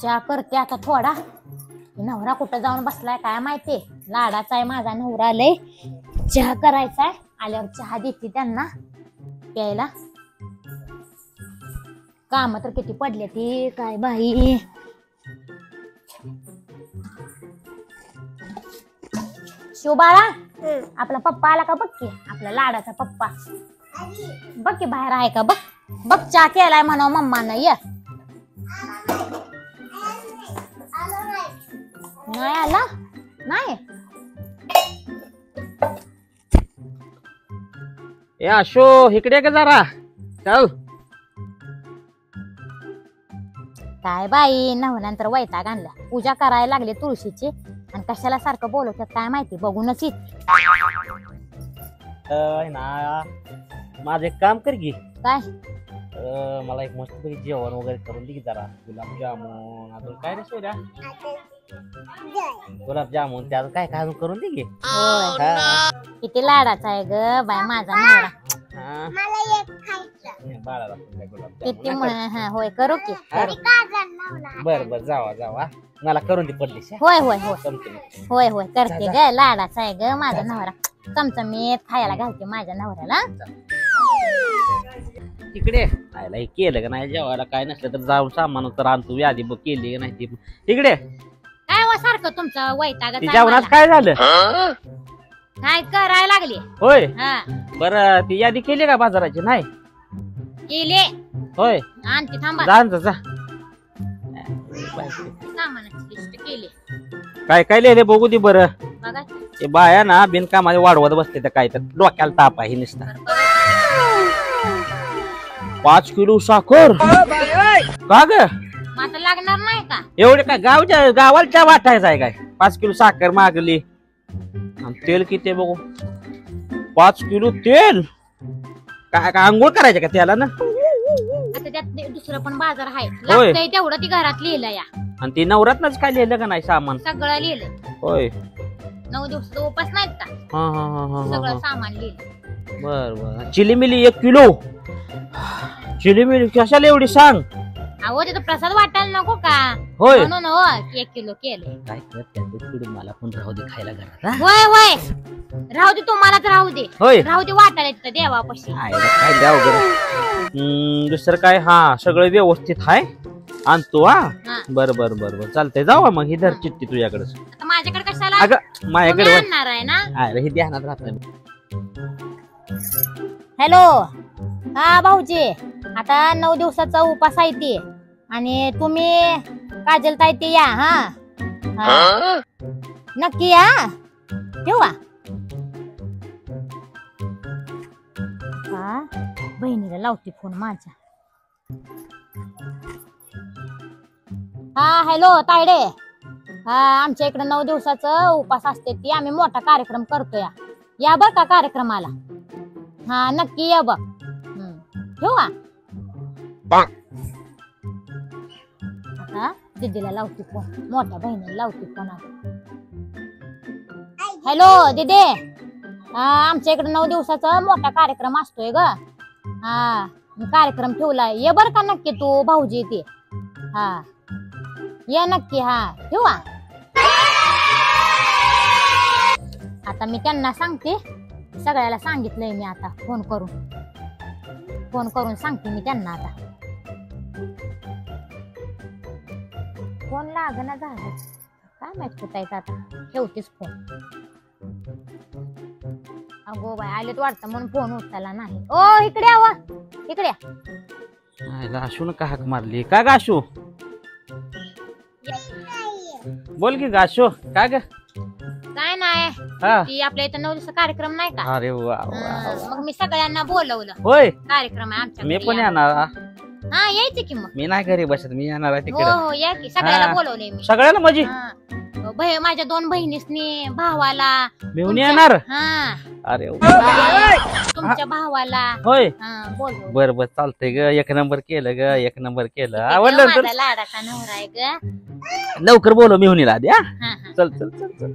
चहा करते आता थोडा. नवरा कुठं जाऊन बसलाय काय माहिती. लाडाचा आहे माझा नवरा. लय चहा करायचाय. आल्यावर चहा देते त्यांना प्यायला. काम तर किती पडले ती काय बाई. शिवबाळा आपला पप्पा आला का बघ की. आपला लाडाचा पप्पा बघ की बाहेर आहे का बघ. बघ चहा केलाय म्हणा मम्मानं. ये नाही आला नाही. ए अशो इकडे का जरा चल. काय बाई नवऱ्यानंतर वैताग आणला. पूजा करायला लागले तुळशीची आणि कशाला सारखं बोलवतात काय माहिती. बघूनच येत ना माझं एक काम कर की. काय मला एक मस्त पैकी जेवण वगैरे करून दे की जरा. गुलाबजामुन अजून काय रे सोड्या. गुलाबजामुन त्याचं काय काय अजून करून दे की. किती लाडाचा आहे ग बाय माझा नवरा. बाळाला किती होय करू की. बर बर जावा जावा मला करून दे पडली. होय होय होय होय होय करते ग. लाडाचा आहे ग माझा नवरा. चमचमीत खायला घालते माझ्या नवऱ्याला. इकडे आयला हे केलं का नाही जेवायला काय नसलं तर जाऊन सामान तर आणतो. यादी बघ केली नाही ती. इकडे काय व सारखं तुमचं वैताग. जेवणाच काय झालं. काय करायला लागले. होय हा बर ती यादी केली का बाजाराची. नाही केले. होय आणते थांबा. जा जा. सामानाची लिस्ट केली. काय काय लिहिले बघू दे बरं. बघा ते बाया ना बिनकामामध्ये वाढवत बसते तर काय तर डोक्याला ताप आहे नुसता. 5 किलो साखर का ग. आता लागणार नाही का. एवढे काय गावाच्या वाटायचं आहे काय. 5 किलो साखर मागली. आणि तेल किती बघू. 5 किलो तेल. काय काय आंघोळ करायचं का त्याला ना. आता त्यात दुसरं पण बाजार आहे. लागतंय तेवढं ती घरात लिहिलं या. आणि ती नवरात्रच काय लिहिलं का नाही सामान. सगळं लिहिलं. होय 9 दिवसाचा उपास नाहीत का. सगळं सामान लिहिलं. बर बर. चिलीमिली 1 किलो. चिलीमिली कशाला एवढी सांग. अहो तिथं प्रसाद वाटायला नको का. होय म्हणून हो 1 किलो केले. काय करत मला पण राहू दे खायला घरात. होय होय राहू दे तुम्हालाच राहू दे. होय राहू दे वाटायला तिथं देवापाशी. काय द्या वगैरे दुसरं काय. हा सगळं व्यवस्थित आहे आणतो. हा बर बर बर बर चालतंय. जाऊ मग ही धर चिठ्ठी तुझ्याकडेच. आता माझ्याकडे कशाला. अगं माझ्याकडे आणणार आहे ना. अरे हे ध्यानात राहत नाही. हॅलो हा भाऊजी. आता 9 दिवसाचा उपास आहे ते. आणि तुम्ही काजल ताई ते या. हा नक्की या. ठेवा. हा बहिणीला लावते फोन माझ्या. हा हॅलो तायडे. हा आमच्या इकडे 9 दिवसाचा उपास असते ती. आम्ही मोठा कार्यक्रम करतोय. या बर का कार्यक्रमाला. हा नक्की या बघ. ठेवा. आता दीदीला लावते फोन. मोठ्या बहिणीला लावते फोन. हॅलो दीदी. आमच्या इकडे 9 दिवसाचा मोठा कार्यक्रम असतोय ग. हा कार्यक्रम ठेवलाय. ये बर का नक्की तू भाऊजी ते. हा ये नक्की. हा ठेवा. आता मी त्यांना सांगते. सगळ्याला सांगितलंय मी आता फोन करून सांगते मी त्यांना. आता फोन लागना झालं काय माहित कुठं आहेत. आता ठेवतेच फोन. अगो बाय आलेत वाटतं म्हणून फोन उचलला नाही. ओ इकडे यावं. इकडे गाशू का हाक मारली का गाशू. बोल की गाशू. का ग काय नाही. आपल्या इथं 9 दिवसाचा कार्यक्रम नाही का. अरे वा मग मी सगळ्यांना बोलवलं. होय कार्यक्रम आहे आमच्या. मी पण येणार. हा यायचं की मग. मी नाही घरी बसत. मी येणार आहे तिकडे. हो या की. सगळ्याला बोलवलंय मी. सगळ्याला माझी माझ्या 2 बहिणीसनी भावाला घेऊन येणार. हा अरे तुमच्या भावाला. होय बोलव. बर बर चालतंय ग. 1 नंबर केलं ग. 1 नंबर केलं. आवडलं माझा लाडाचा नवरा आहे ग. लवकर बोलव मेहुणीला आधी. हा चल चल चल चल.